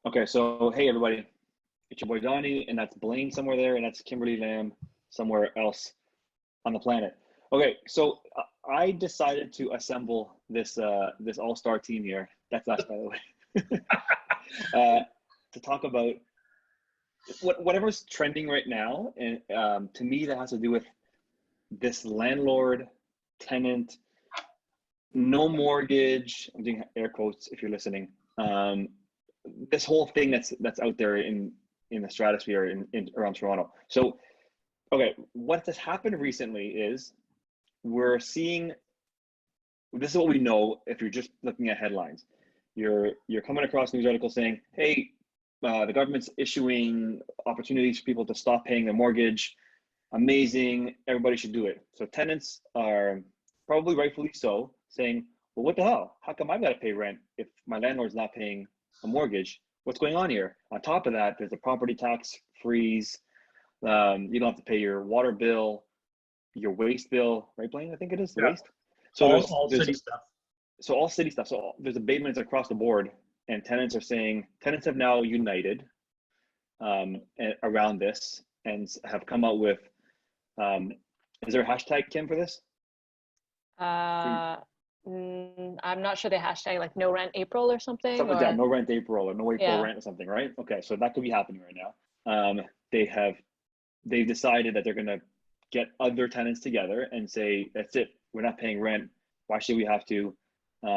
Okay, so hey everybody, it's your boy Donnie, and that's Blaine somewhere there, and that's Kimberly Lamb somewhere else on the planet. Okay, so I decided to assemble this all-star team here. That's us, by the way, to talk about whatever's trending right now, and to me that has to do with this landlord tenant, no mortgage. I'm doing air quotes if you're listening. This whole thing that's out there in the stratosphere in around Toronto. So, okay, what has happened recently is we're seeing. This is what we know if you're just looking at headlines. You're coming across news articles saying, "Hey, the government's issuing opportunities for people to stop paying their mortgage. Amazing! Everybody should do it." So tenants are probably rightfully so saying, "Well, what the hell? How come I've got to pay rent if my landlord's not paying a mortgage? What's going on here?" On top of that, there's a property tax freeze. You don't have to pay your water bill, your waste bill, right, Blaine? I think it is the Yeah, waste. So all there's city stuff. so all city stuff. So there's abatements across the board, and tenants have now united around this and have come out with. Is there a hashtag, Kim, for this? I'm not sure the hashtag, like no rent April or something. Something like that, no rent April or no April Yeah. rent or something, right? Okay, so that could be happening right now. They've decided that they're gonna get other tenants together and say, that's it, we're not paying rent. Why should we have to?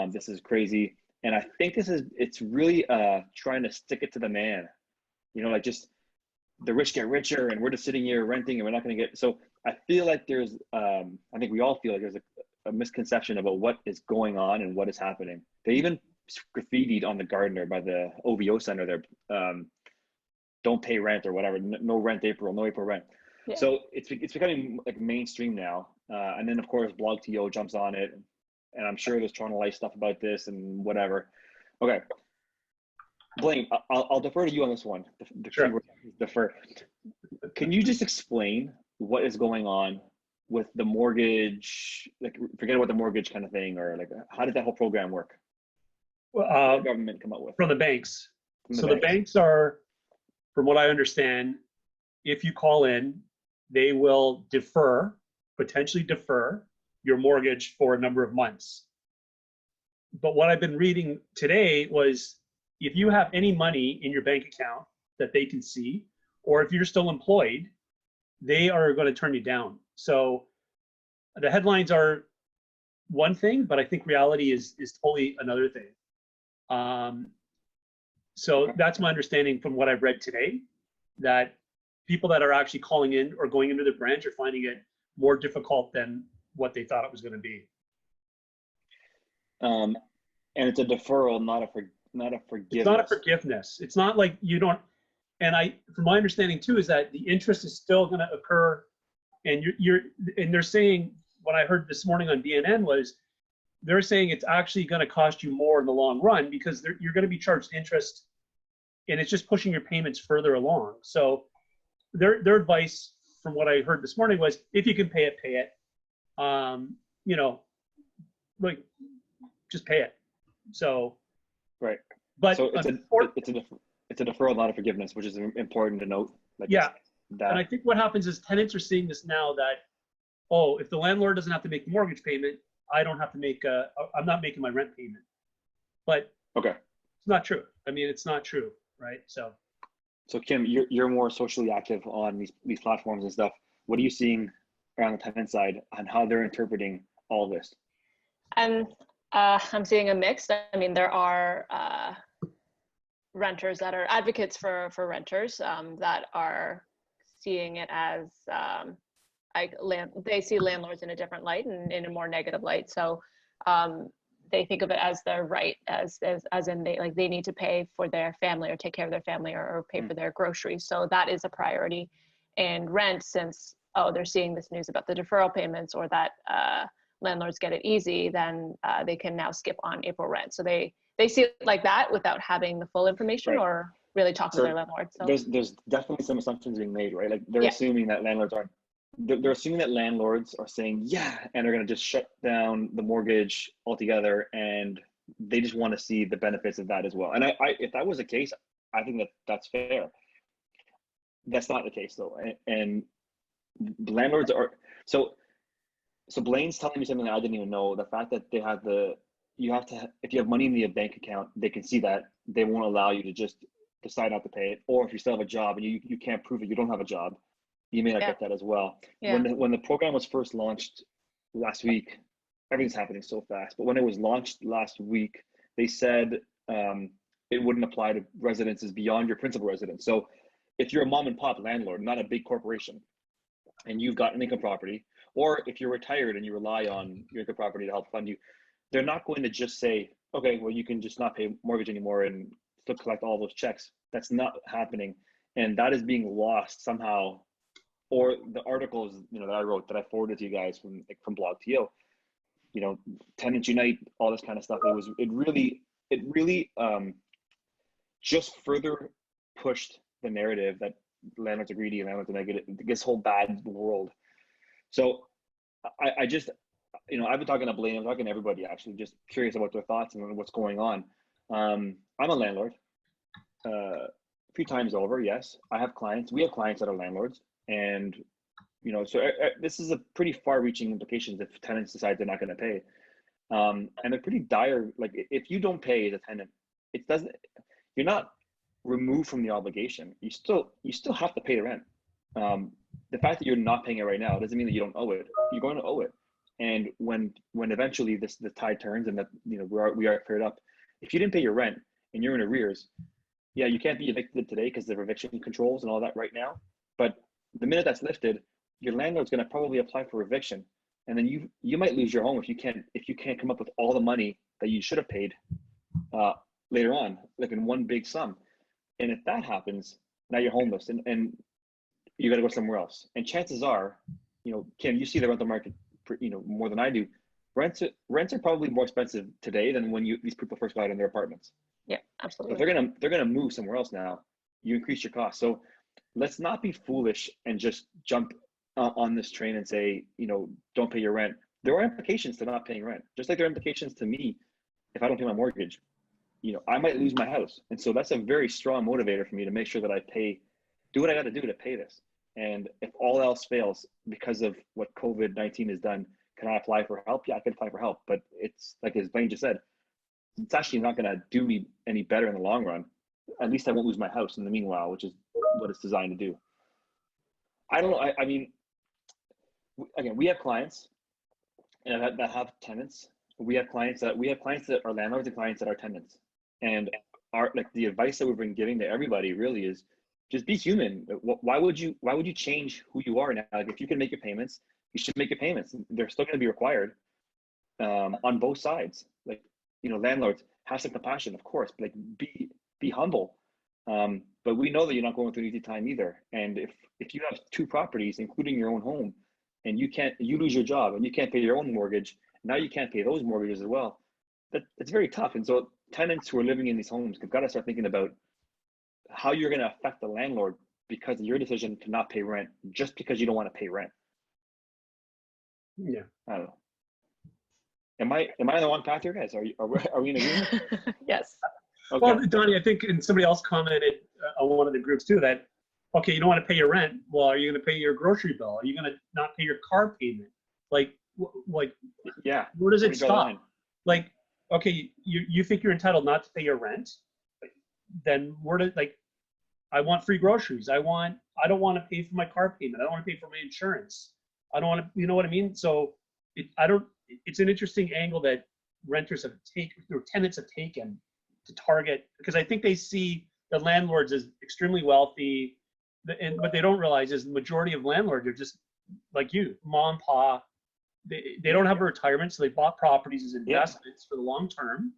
This is crazy. And I think it's really trying to stick it to the man. You know, like just the rich get richer and we're just sitting here renting and we're not gonna get, so I feel like there's I think we all feel like there's a misconception about what is going on and what is happening. They even graffitied on the Gardner by the OVO Center there, don't pay rent or whatever, no rent April, no April rent. Yeah. So it's becoming like mainstream now. And then of course Blog TO jumps on it, and I'm sure there's Toronto Life stuff about this and whatever. Okay, Blaine, I'll defer to you on this one. Sure. Defer. Can you just explain what is going on with the mortgage? Like, forget about the mortgage kind of thing, or like, how did that whole program work? Well, the government come up with from the banks. The banks are, from what I understand, if you call in, they will potentially defer your mortgage for a number of months. But what I've been reading today was, if you have any money in your bank account that they can see, or if you're still employed, they are going to turn you down. So the headlines are one thing, but I think reality is totally another thing. So that's my understanding from what I've read today, that people that are actually calling in or going into the branch are finding it more difficult than what they thought it was going to be. And it's a deferral, not a forgiveness. It's not a forgiveness. It's not like you don't. And from my understanding too, is that the interest is still going to occur, and and they're saying, what I heard this morning on BNN was, they're saying it's actually going to cost you more in the long run because you're going to be charged interest, and it's just pushing your payments further along. So their advice, from what I heard this morning, was if you can pay it, pay it. You know, like just pay it. So right. But so it's a deferral, not a forgiveness, which is important to note. Like, yeah. And I think what happens is tenants are seeing this now, that, oh, if the landlord doesn't have to make the mortgage payment, I don't have to make I'm not making my rent payment. But okay, it's not true. I mean, it's not true, right? So Kim, you're more socially active on these platforms and stuff. What are you seeing around the tenant side on how they're interpreting all this? I'm seeing a mix. I mean, there are renters that are advocates for renters that are seeing it as they see landlords in a different light and in a more negative light. So they think of it as their right, as in they need to pay for their family or take care of their family or pay for their groceries. So that is a priority. And rent, since they're seeing this news about the deferral payments, or that landlords get it easy, then they can now skip on April rent. So they see it like that without having the full information, right, or really talk to their landlord. So there's definitely some assumptions being made, right? Like they're assuming that landlords aren't. They're assuming that landlords are saying, yeah, and they're going to just shut down the mortgage altogether, and they just want to see the benefits of that as well. And if that was the case, I think that's fair. That's not the case though, and landlords are so. So Blaine's telling me something that I didn't even know. The fact that they have you have to, if you have money in the bank account, they can see that. They won't allow you to just decide not to pay it. Or if you still have a job and you can't prove it, you don't have a job, you may not get that as well. Yeah. When the program was first launched last week, everything's happening so fast. But when it was launched last week, they said it wouldn't apply to residences beyond your principal residence. So if you're a mom and pop landlord, not a big corporation, and you've got an income property, or if you're retired and you rely on your income property to help fund you, they're not going to just say, okay, well, you can just not pay mortgage anymore and still collect all those checks. That's not happening. And that is being lost somehow. Or the articles, that I wrote that I forwarded to you guys from BlogTO, Tenants Unite, all this kind of stuff. It really just further pushed the narrative that landlords are greedy and landlords are negative, this whole bad world. So I just, I've been talking to Blaine, I'm talking to everybody actually, just curious about their thoughts and what's going on. I'm a landlord a few times over, yes. I have clients, we have clients that are landlords, and so this is a pretty far-reaching implications if tenants decide they're not going to pay. And they're pretty dire. Like if you don't pay the tenant, you're not removed from the obligation. You still have to pay the rent. The fact that you're not paying it right now doesn't mean that you don't owe it. You're going to owe it. And when eventually the tide turns and that we are cleared up, if you didn't pay your rent and you're in arrears, yeah, you can't be evicted today because of eviction controls and all that right now. But the minute that's lifted, your landlord's going to probably apply for eviction, and then you might lose your home if you can't come up with all the money that you should have paid later on, like in one big sum. And if that happens, now you're homeless and you got to go somewhere else. And chances are, Kim, you see the rental market, more than I do. Rents are probably more expensive today than when these people first got in their apartments. Yeah, absolutely. So if they're gonna move somewhere else now, you increase your costs. So let's not be foolish and just jump on this train and say, don't pay your rent. There are implications to not paying rent, just like there are implications to me if I don't pay my mortgage. I might lose my house, and so that's a very strong motivator for me to make sure that I do what I got to do to pay this. And if all else fails because of what COVID-19 has done, can I apply for help? Yeah, I can apply for help, but it's like as Blaine just said, it's actually not going to do me any better in the long run. At least I won't lose my house in the meanwhile, which is what it's designed to do. I don't know. I mean, again, we have clients that have tenants. We have clients that are landlords and clients that are tenants. And the advice that we've been giving to everybody really is just be human. Why would you change who you are now? Like if you can make your payments, you should make your payments. They're still going to be required on both sides. Like, landlords, have some compassion, of course, but like be humble. But we know that you're not going through an easy time either. And if you have two properties, including your own home, and you lose your job and you can't pay your own mortgage, now you can't pay those mortgages as well. It's very tough. And so tenants who are living in these homes have got to start thinking about how you're going to affect the landlord because of your decision to not pay rent just because you don't want to pay rent. Yeah. I don't know. Am I on the wrong path here, guys? Are we in agreement? Yes. Okay. Well, Donnie, I think, and somebody else commented on one of the groups too, that, okay, you don't want to pay your rent. Well, are you going to pay your grocery bill? Are you going to not pay your car payment? Like, yeah. Where does it stop? Like, okay, you think you're entitled not to pay your rent, then I want free groceries. I don't want to pay for my car payment. I don't want to pay for my insurance. I don't want to, you know what I mean? So it's an interesting angle that renters have taken, or tenants have taken to target, because I think they see the landlords as extremely wealthy, and what they don't realize is the majority of landlords are just like you, mom, pa. They don't have a retirement, so they bought properties as investments for the long term.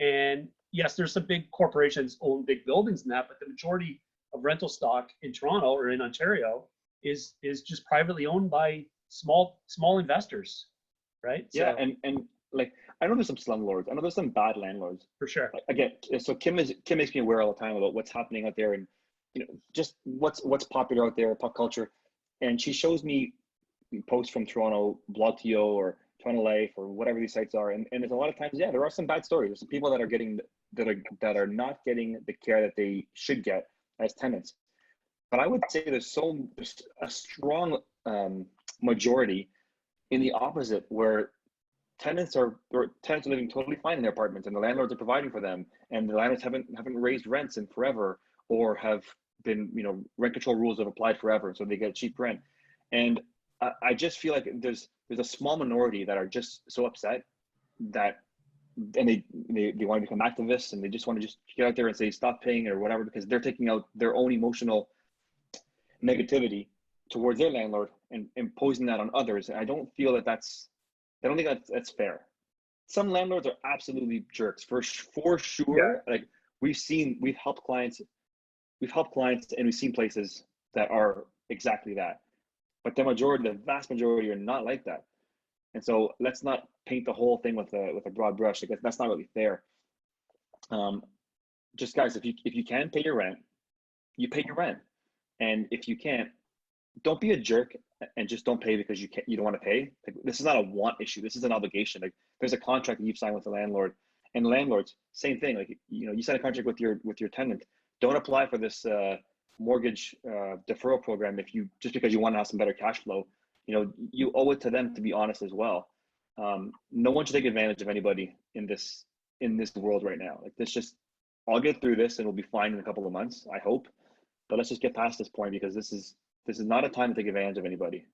And yes, there's some big corporations own big buildings and that, but the majority of rental stock in Toronto or in Ontario is just privately owned by small investors, right? Yeah, so, and like I know there's some slumlords. I know there's some bad landlords for sure. Like, again, so Kim makes me aware all the time about what's happening out there and just what's popular out there, pop culture, and she shows me posts from Toronto BlogTO or Fun Life or whatever these sites are. And there's a lot of times, yeah, there are some bad stories. There's some people that are getting that are not getting the care that they should get as tenants. But I would say there's a strong majority in the opposite, where tenants are living totally fine in their apartments, and the landlords are providing for them, and the landlords haven't raised rents in forever, or have been, rent control rules have applied forever, so they get cheap rent. And I just feel like there's a small minority that are just so upset that, and they want to become activists, and they just want to just get out there and say stop paying or whatever, because they're taking out their own emotional negativity towards their landlord and imposing that on others. And I don't feel that I don't think that's fair. Some landlords are absolutely jerks for sure. Yeah. Like we've helped clients and we've seen places that are exactly that. But the vast majority are not like that. And so let's not paint the whole thing with a broad brush. Like that's not really fair. Just guys, if you can pay your rent, you pay your rent. And if you can't, don't be a jerk and just don't pay because you don't want to pay. Like, this is not a want issue. This is an obligation. Like there's a contract that you've signed with the landlord, and landlords, same thing. Like, you sign a contract with your tenant. Don't apply for this mortgage deferral program just because you want to have some better cash flow. You owe it to them to be honest as well. No one should take advantage of anybody in this world right now. Like I'll get through this and we'll be fine in a couple of months, I hope. But let's just get past this point, because this is not a time to take advantage of anybody.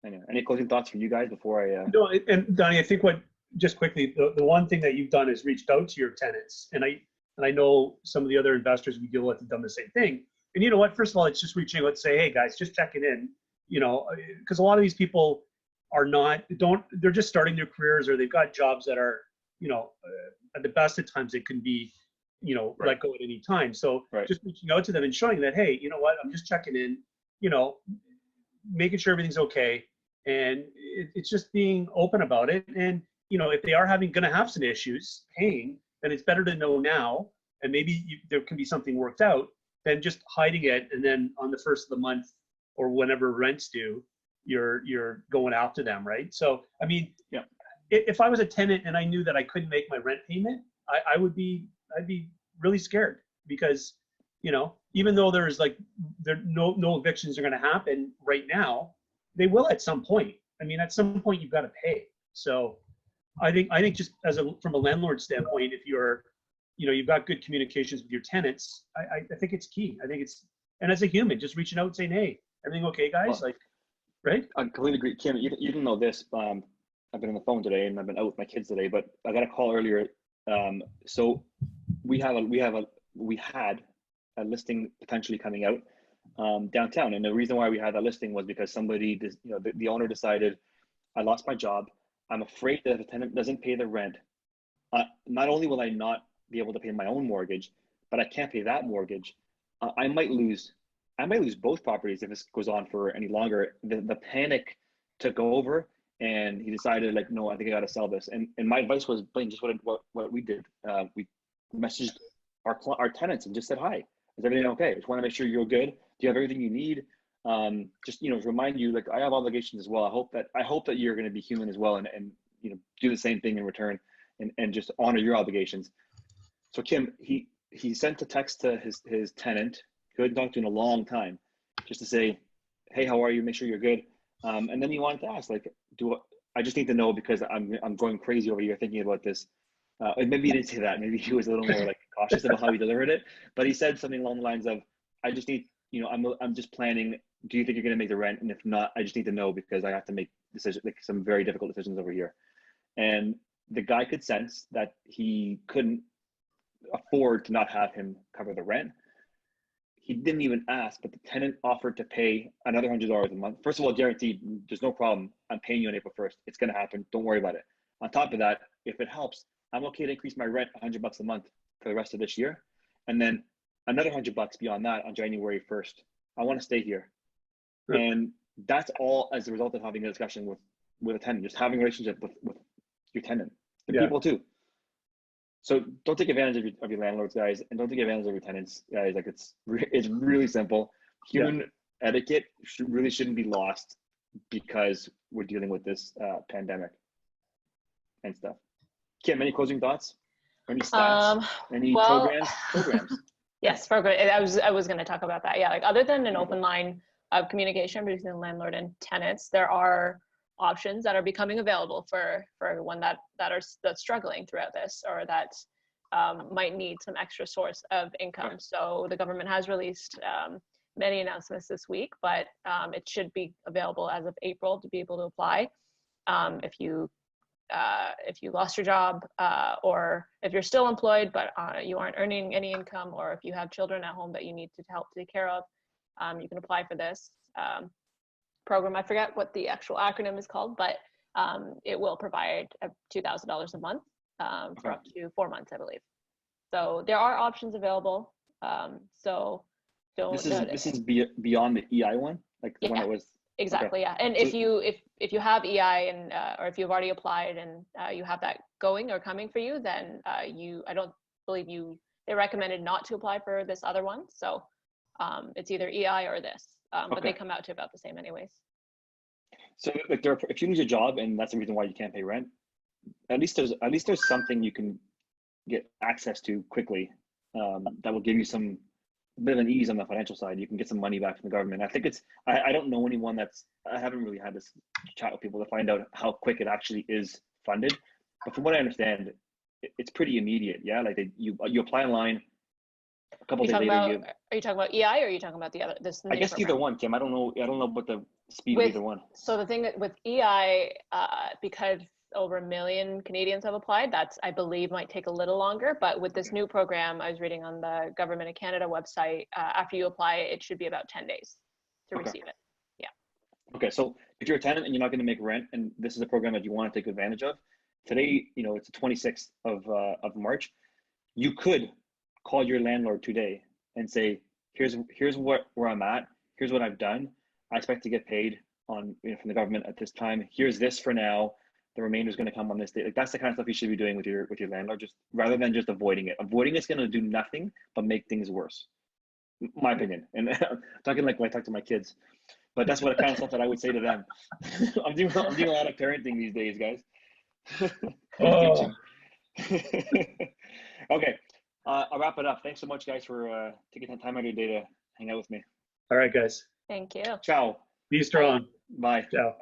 Anyway, any closing thoughts from you guys before I? No, and Donnie, I think just quickly, the one thing that you've done is reached out to your tenants, and I know some of the other investors we deal with have done the same thing. And you know what? First of all, it's just reaching out to say, hey guys, just checking in. Because a lot of these people they're just starting their careers, or they've got jobs that are, at the best of times it can be, right. let go at any time. So right. Just reaching out to them and showing that, hey, you know what, I'm just checking in, making sure everything's okay. And it's just being open about it. And, if they are going to have some issues paying, then it's better to know now. And maybe there can be something worked out than just hiding it. And then on the first of the month or whenever rent's due, you're going after them. Right. So, I mean, yeah. If I was a tenant and I knew that I couldn't make my rent payment, I'd be really scared, because, even though no evictions are going to happen right now, they will at some point. I mean, at some point you've got to pay. So I think just from a landlord standpoint, if you've got good communications with your tenants, I think it's key. I think and as a human, just reaching out and saying, hey, everything okay, guys? Well, right? I completely agree. Kim, you didn't know this. I've been on the phone today and I've been out with my kids today, but I got a call earlier. So we had a listing potentially coming out downtown, and the reason why we had that listing was because somebody, the owner decided, I lost my job. I'm afraid that if a tenant doesn't pay the rent, not only will I not be able to pay my own mortgage, but I can't pay that mortgage. I might lose both properties if this goes on for any longer. The panic took over, and he decided, like, no, I think I got to sell this. And my advice was, Blaine, just what we did. We messaged our tenants and just said, hi, is everything okay? Just want to make sure you're good. Do you have everything you need? Just, remind you, like, I have obligations as well. I hope that you're going to be human as well, and do the same thing in return, and just honor your obligations. So Kim, he sent a text to his tenant, who hadn't talked to in a long time, just to say, hey, how are you? Make sure you're good. And then he wanted to ask, like, I just need to know, because I'm going crazy over here thinking about this. And maybe he didn't say that. Maybe he was a little more like cautious about how he delivered it. But he said something along the lines of, I just need, I'm just planning. Do you think you're going to make the rent? And if not, I just need to know, because I have to make decisions, like some very difficult decisions over here. And the guy could sense that he couldn't afford to not have him cover the rent. He didn't even ask, but the tenant offered to pay another $100 a month. First of all, guaranteed, there's no problem. I'm paying you on April 1st. It's going to happen. Don't worry about it. On top of that, if it helps, I'm okay to increase my rent $100 a month for the rest of this year. And then another $100 beyond that on January 1st. I want to stay here. Sure. And that's all as a result of having a discussion with a tenant, just having a relationship with your tenant, and people too. So don't take advantage of your landlords, guys, and don't take advantage of your tenants, guys. Like, it's really simple. Human etiquette really shouldn't be lost because we're dealing with this pandemic and stuff. Kim, any closing thoughts? Any stats? Any well, programs? Yes, program. I was going to talk about that. Yeah, like other than an open line of communication between the landlord and tenants, there are options that are becoming available for everyone that's struggling throughout this, or that might need some extra source of income. So the government has released many announcements this week, but it should be available as of April to be able to apply. If you lost your job, or if you're still employed but you aren't earning any income, or if you have children at home that you need to help take care of, you can apply for this program. I forget what the actual acronym is called, but it will provide $2,000 a month for up to 4 months, I believe. So there are options available. So this is beyond the EI one, like the one that was. Exactly. Okay. Yeah. And if you have EI and or if you've already applied and you have that going or coming for you, then I don't believe they recommended not to apply for this other one. So it's either EI or this, but they come out to about the same anyways. So like if you lose your job and that's the reason why you can't pay rent, at least there's something you can get access to quickly that will give you some bit of an ease on the financial side. You can get some money back from the government. I think I don't know anyone I haven't really had this chat with people to find out how quick it actually is funded. But from what I understand, it's pretty immediate. Yeah, like you apply online, a couple days later. Are you talking about EI, or are you talking about this? I guess program? Either one, Kim. I don't know what the speed of either one. So the thing with EI, because over 1 million Canadians have applied, that's, I believe, might take a little longer. But with this new program, I was reading on the Government of Canada website, after you apply, it should be about 10 days to receive it. Yeah. Okay, so if you're a tenant and you're not going to make rent, and this is a program that you want to take advantage of, today, it's the 26th of March, you could call your landlord today and say, here's where I'm at, here's what I've done, I expect to get paid from the government at this time, here's this for now, the remainder is going to come on this day. Like, that's the kind of stuff you should be doing with your landlord, just rather than just avoiding it. Avoiding it's going to do nothing but make things worse, my opinion. And I'm talking like when I talk to my kids, but that's what kind of stuff that I would say to them. I'm doing a lot of parenting these days, guys. Okay, I'll wrap it up. Thanks so much, guys, for taking the time out of your day to hang out with me. All right, guys. Thank you. Ciao. Be strong. Bye. Ciao.